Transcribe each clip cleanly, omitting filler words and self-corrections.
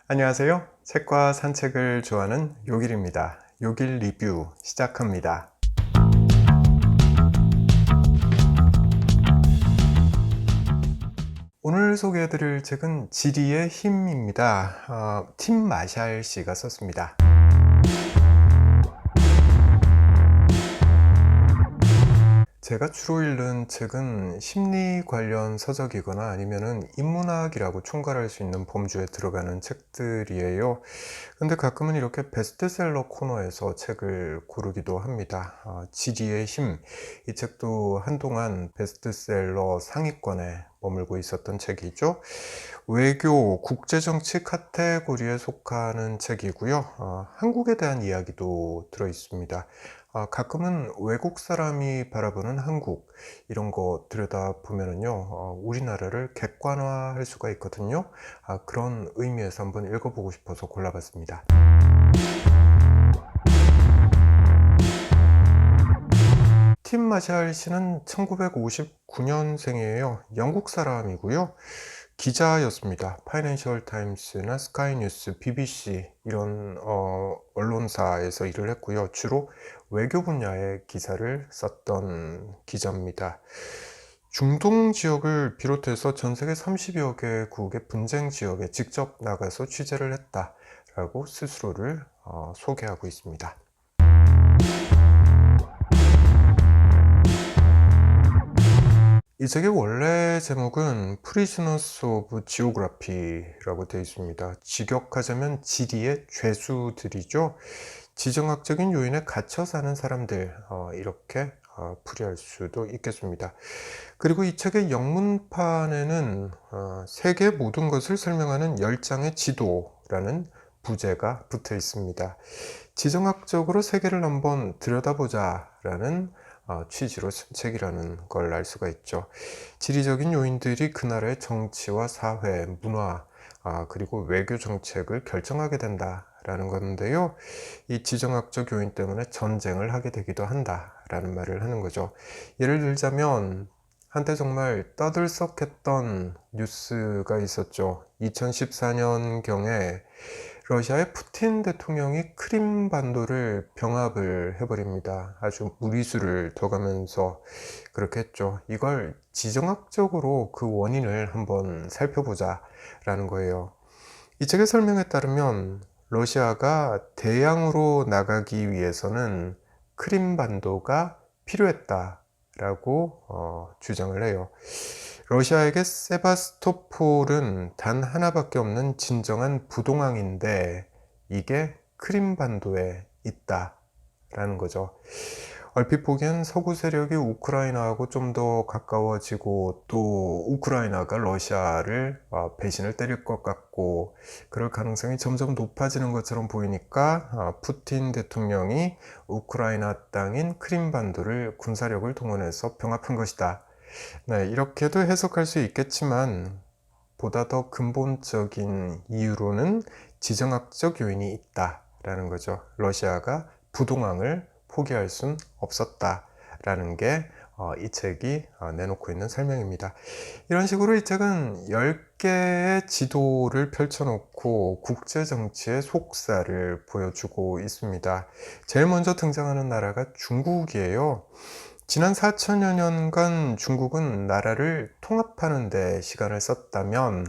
안녕하세요. 책과 산책을 좋아하는 요길입니다. 요길 리뷰 시작합니다. 오늘 소개해드릴 책은 지리의 힘입니다. 팀 마샬 씨가 썼습니다. 제가 주로 읽는 책은 심리 관련 서적이거나 아니면은 인문학이라고 총괄할 수 있는 범주에 들어가는 책들이에요. 근데 가끔은 이렇게 베스트셀러 코너에서 책을 고르기도 합니다. 지리의 힘. 이 책도 한동안 베스트셀러 상위권에 머물고 있었던 책이죠. 외교, 국제정치 카테고리에 속하는 책이고요. 한국에 대한 이야기도 들어 있습니다. 가끔은 외국 사람이 바라보는 한국, 이런 거 들여다보면은요, 우리나라를 객관화할 수가 있거든요. 그런 의미에서 한번 읽어보고 싶어서 골라봤습니다. 팀 마샬 씨는 1959년생이에요. 영국 사람이고요. 기자였습니다. 파이낸셜 타임스나 스카이 뉴스, BBC 이런 언론사에서 일을 했고요. 주로 외교 분야의 기사를 썼던 기자입니다. 중동 지역을 비롯해서 전 세계 30여 개국의 분쟁 지역에 직접 나가서 취재를 했다라고 스스로를 소개하고 있습니다. 이 책의 원래 제목은 Prisoners of Geography라고 되어 있습니다. 직역하자면 지리의 죄수들이죠. 지정학적인 요인에 갇혀 사는 사람들, 이렇게 풀이할 수도 있겠습니다. 그리고 이 책의 영문판에는 세계 모든 것을 설명하는 10장의 지도라는 부제가 붙어 있습니다. 지정학적으로 세계를 한번 들여다보자 라는 취지로 쓴 책이라는 걸 알 수가 있죠. 지리적인 요인들이 그 나라의 정치와 사회, 문화, 그리고 외교 정책을 결정하게 된다라는 건데요. 이 지정학적 요인 때문에 전쟁을 하게 되기도 한다라는 말을 하는 거죠. 예를 들자면 한때 정말 떠들썩했던 뉴스가 있었죠. 2014년경에 러시아의 푸틴 대통령이 크림반도를 병합을 해버립니다. 아주 무리수를 둬가면서 그렇게 했죠. 이걸 지정학적으로 그 원인을 한번 살펴보자 라는 거예요. 이 책의 설명에 따르면 러시아가 대양으로 나가기 위해서는 크림반도가 필요했다라고 주장을 해요. 러시아에게 세바스토폴은 단 하나밖에 없는 진정한 부동항인데 이게 크림반도에 있다라는 거죠. 얼핏 보기엔 서구 세력이 우크라이나하고 좀 더 가까워지고 또 우크라이나가 러시아를 배신을 때릴 것 같고 그럴 가능성이 점점 높아지는 것처럼 보이니까 푸틴 대통령이 우크라이나 땅인 크림반도를 군사력을 동원해서 병합한 것이다. 네, 이렇게도 해석할 수 있겠지만 보다 더 근본적인 이유로는 지정학적 요인이 있다라는 거죠. 러시아가 부동항을 포기할 순 없었다라는 게 이 책이 내놓고 있는 설명입니다. 이런 식으로 이 책은 10개의 지도를 펼쳐놓고 국제정치의 속사를 보여주고 있습니다. 제일 먼저 등장하는 나라가 중국이에요. 지난 4천여 년간 중국은 나라를 통합하는 데 시간을 썼다면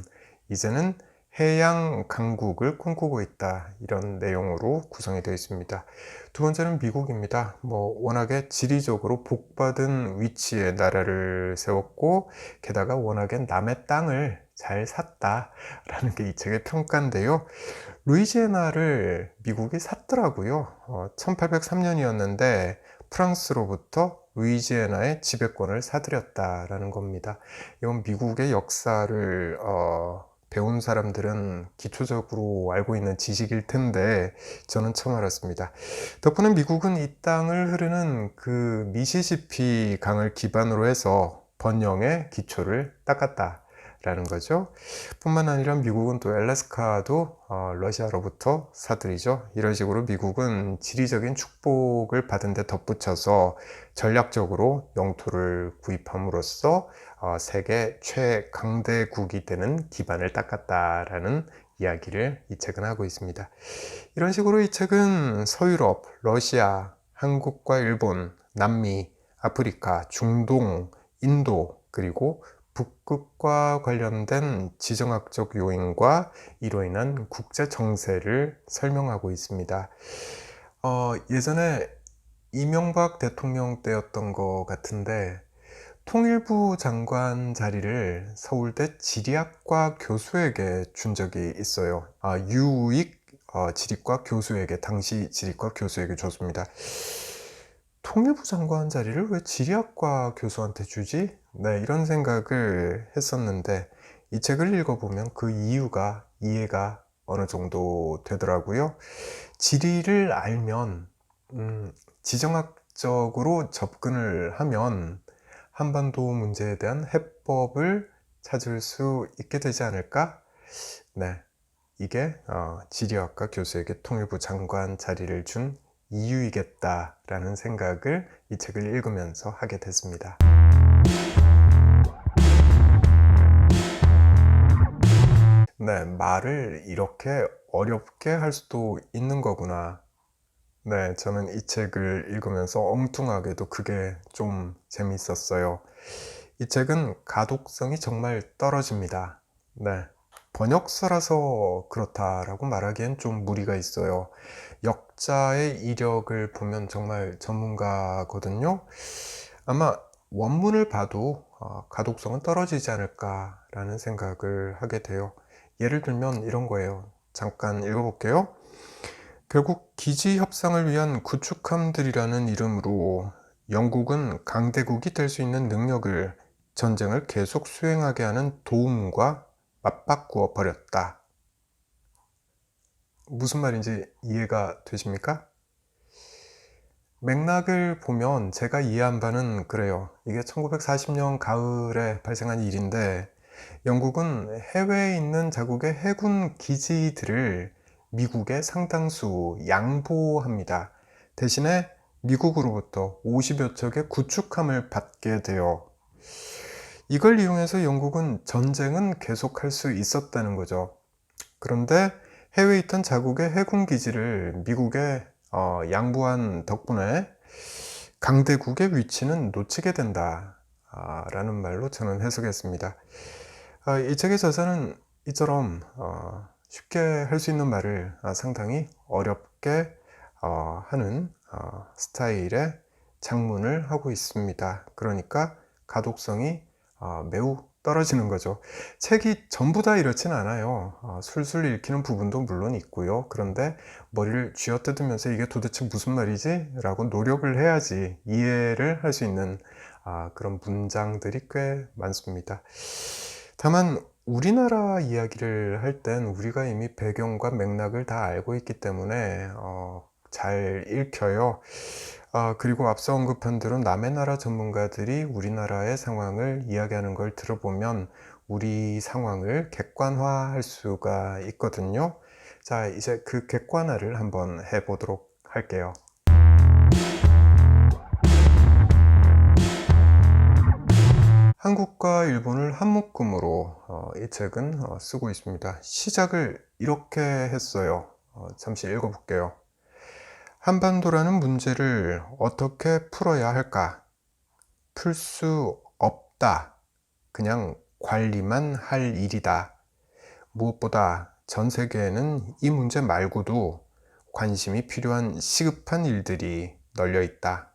이제는 해양 강국을 꿈꾸고 있다, 이런 내용으로 구성이 되어 있습니다. 두 번째는 미국입니다. 워낙에 지리적으로 복받은 위치에 나라를 세웠고 게다가 워낙에 남의 땅을 잘 샀다라는 게 이 책의 평가인데요. 루이지애나를 미국이 샀더라고요. 1803년이었는데 프랑스로부터 루이지애나의 지배권을 사들였다라는 겁니다. 이건 미국의 역사를 배운 사람들은 기초적으로 알고 있는 지식일 텐데 저는 처음 알았습니다. 덕분에 미국은 이 땅을 흐르는 그 미시시피 강을 기반으로 해서 번영의 기초를 닦았다 라는 거죠. 뿐만 아니라 미국은 또 알래스카도 러시아로부터 사들이죠. 이런 식으로 미국은 지리적인 축복을 받은 데 덧붙여서 전략적으로 영토를 구입함으로써 세계 최강대국이 되는 기반을 닦았다라는 이야기를 이 책은 하고 있습니다. 이런 식으로 이 책은 서유럽, 러시아, 한국과 일본, 남미, 아프리카, 중동, 인도, 그리고 북극과 관련된 지정학적 요인과 이로 인한 국제 정세를 설명하고 있습니다. 예전에 이명박 대통령 때였던 것 같은데 통일부 장관 자리를 서울대 지리학과 교수에게 준 적이 있어요. 유익 지리과 교수에게, 당시 지리과 교수에게 줬습니다. 통일부 장관 자리를 왜 지리학과 교수한테 주지? 네, 이런 생각을 했었는데 이 책을 읽어보면 그 이유가 이해가 어느 정도 되더라고요. 지리를 알면 지정학적으로 접근을 하면 한반도 문제에 대한 해법을 찾을 수 있게 되지 않을까? 네, 이게 지리학과 교수에게 통일부 장관 자리를 준 이유이겠다라는 생각을 이 책을 읽으면서 하게 됐습니다. 네, 말을 이렇게 어렵게 할 수도 있는 거구나. 네, 저는 이 책을 읽으면서 엉뚱하게도 그게 좀 재밌었어요. 이 책은 가독성이 정말 떨어집니다. 네, 번역서라서 그렇다라고 말하기엔 좀 무리가 있어요. 역자의 이력을 보면 정말 전문가거든요. 아마 원문을 봐도 가독성은 떨어지지 않을까라는 생각을 하게 돼요. 예를 들면 이런 거예요. 잠깐 읽어볼게요. 결국 기지 협상을 위한 구축함들이라는 이름으로 영국은 강대국이 될 수 있는 능력을 전쟁을 계속 수행하게 하는 도움과 맞바꾸어 버렸다. 무슨 말인지 이해가 되십니까? 맥락을 보면 제가 이해한 바는 그래요. 이게 1940년 가을에 발생한 일인데 영국은 해외에 있는 자국의 해군 기지들을 미국에 상당수 양보합니다. 대신에 미국으로부터 50여 척의 구축함을 받게 돼요. 이걸 이용해서 영국은 전쟁은 계속할 수 있었다는 거죠. 그런데 해외에 있던 자국의 해군 기지를 미국에 양보한 덕분에 강대국의 위치는 놓치게 된다 라는 말로 저는 해석했습니다. 이 책의 저자는 이처럼 쉽게 할 수 있는 말을 상당히 어렵게 하는 스타일의 작문을 하고 있습니다. 그러니까 가독성이 매우 떨어지는 거죠. 책이 전부 다 이렇진 않아요. 술술 읽히는 부분도 물론 있고요. 그런데 머리를 쥐어뜯으면서 이게 도대체 무슨 말이지? 라고 노력을 해야지 이해를 할 수 있는 그런 문장들이 꽤 많습니다. 다만 우리나라 이야기를 할 땐 우리가 이미 배경과 맥락을 다 알고 있기 때문에 잘 읽혀요. 그리고 앞서 언급한 대로 남의 나라 전문가들이 우리나라의 상황을 이야기하는 걸 들어보면 우리 상황을 객관화할 수가 있거든요. 자, 이제 그 객관화를 한번 해보도록 할게요. 한국과 일본을 한 묶음으로 이 책은 쓰고 있습니다. 시작을 이렇게 했어요. 잠시 읽어볼게요. 한반도라는 문제를 어떻게 풀어야 할까? 풀 수 없다. 그냥 관리만 할 일이다. 무엇보다 전 세계에는 이 문제 말고도 관심이 필요한 시급한 일들이 널려 있다.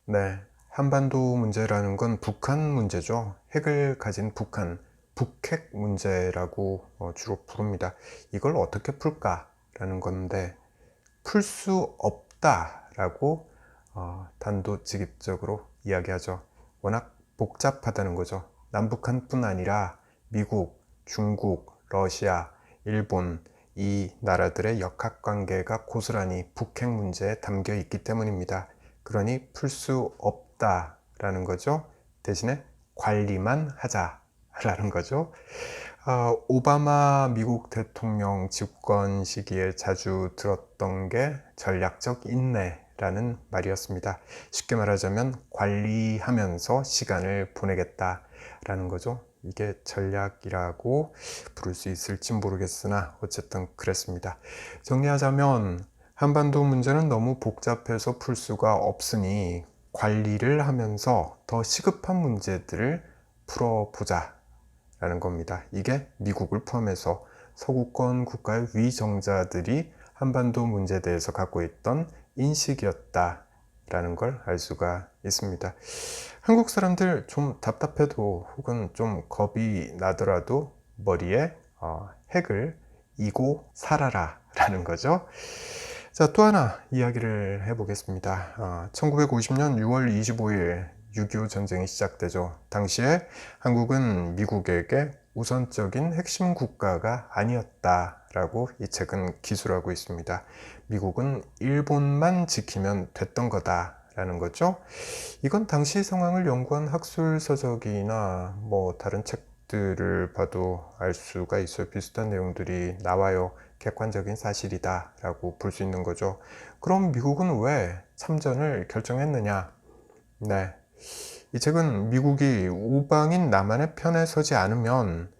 네, 한반도 문제라는 건 북한 문제죠. 핵을 가진 북한, 북핵 문제라고 주로 부릅니다. 이걸 어떻게 풀까라는 건데 풀 수 없다라고 단도직입적으로 이야기하죠. 워낙 복잡하다는 거죠. 남북한뿐 아니라 미국, 중국, 러시아, 일본 이 나라들의 역학관계가 고스란히 북핵 문제에 담겨 있기 때문입니다. 그러니 풀 수 없다라는 거죠. 대신에 관리만 하자라는 거죠. 오바마 미국 대통령 집권 시기에 자주 들었던 게 전략적 인내라는 말이었습니다. 쉽게 말하자면 관리하면서 시간을 보내겠다라는 거죠. 이게 전략이라고 부를 수 있을지 모르겠으나 어쨌든 그랬습니다. 정리하자면 한반도 문제는 너무 복잡해서 풀 수가 없으니 관리를 하면서 더 시급한 문제들을 풀어보자 라는 겁니다. 이게 미국을 포함해서 서구권 국가의 위정자들이 한반도 문제에 대해서 갖고 있던 인식이었다 라는 걸 알 수가 있습니다. 한국 사람들 좀 답답해도 혹은 좀 겁이 나더라도 머리에 핵을 이고 살아라 라는 거죠. 자, 또 하나 이야기를 해보겠습니다. 1950년 6월 25일 6.25 전쟁이 시작되죠. 당시에 한국은 미국에게 우선적인 핵심 국가가 아니었다라고 이 책은 기술하고 있습니다. 미국은 일본만 지키면 됐던 거다라는 거죠. 이건 당시 상황을 연구한 학술 서적이나 뭐 다른 책들을 봐도 알 수가 있어요. 비슷한 내용들이 나와요. 객관적인 사실이다 라고 볼 수 있는 거죠. 그럼 미국은 왜 참전을 결정했느냐? 네. 이 책은 미국이 우방인 남한의 편에 서지 않으면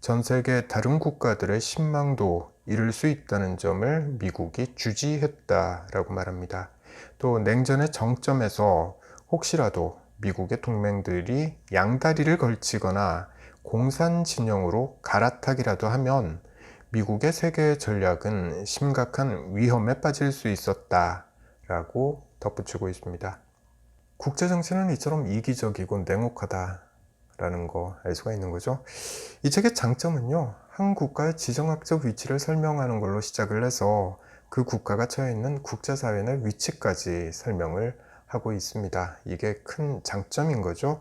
전 세계 다른 국가들의 신망도 잃을 수 있다는 점을 미국이 주지했다라고 말합니다. 또 냉전의 정점에서 혹시라도 미국의 동맹들이 양다리를 걸치거나 공산 진영으로 갈아타기라도 하면 미국의 세계 전략은 심각한 위험에 빠질 수 있었다라고 덧붙이고 있습니다. 국제정치는 이처럼 이기적이고 냉혹하다라는 거 알 수가 있는 거죠. 이 책의 장점은요, 한 국가의 지정학적 위치를 설명하는 걸로 시작을 해서 그 국가가 처해 있는 국제사회 내 위치까지 설명을 하고 있습니다. 이게 큰 장점인 거죠.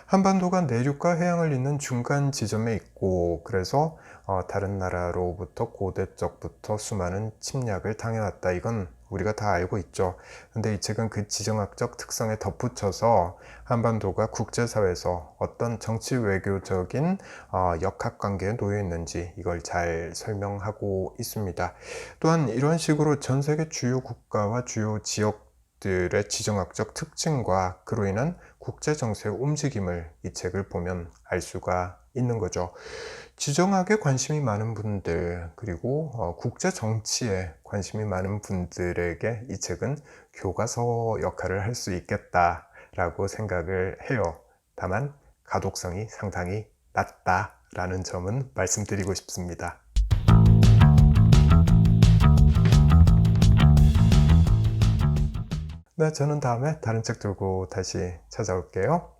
한반도가 내륙과 해양을 잇는 중간 지점에 있고, 그래서 다른 나라로부터 고대 적부터 수많은 침략을 당해왔다. 이건 우리가 다 알고 있죠. 근데 이 책은 그 지정학적 특성에 덧붙여서 한반도가 국제사회에서 어떤 정치 외교적인 역학관계에 놓여 있는지 이걸 잘 설명하고 있습니다. 또한 이런 식으로 전 세계 주요 국가와 주요 지역들의 지정학적 특징과 그로 인한 국제정세의 움직임을 이 책을 보면 알 수가 있는 거죠. 지정학에 관심이 많은 분들, 그리고 국제 정치에 관심이 많은 분들에게 이 책은 교과서 역할을 할 수 있겠다라고 생각을 해요. 다만 가독성이 상당히 낮다라는 점은 말씀드리고 싶습니다. 네, 저는 다음에 다른 책 들고 다시 찾아올게요.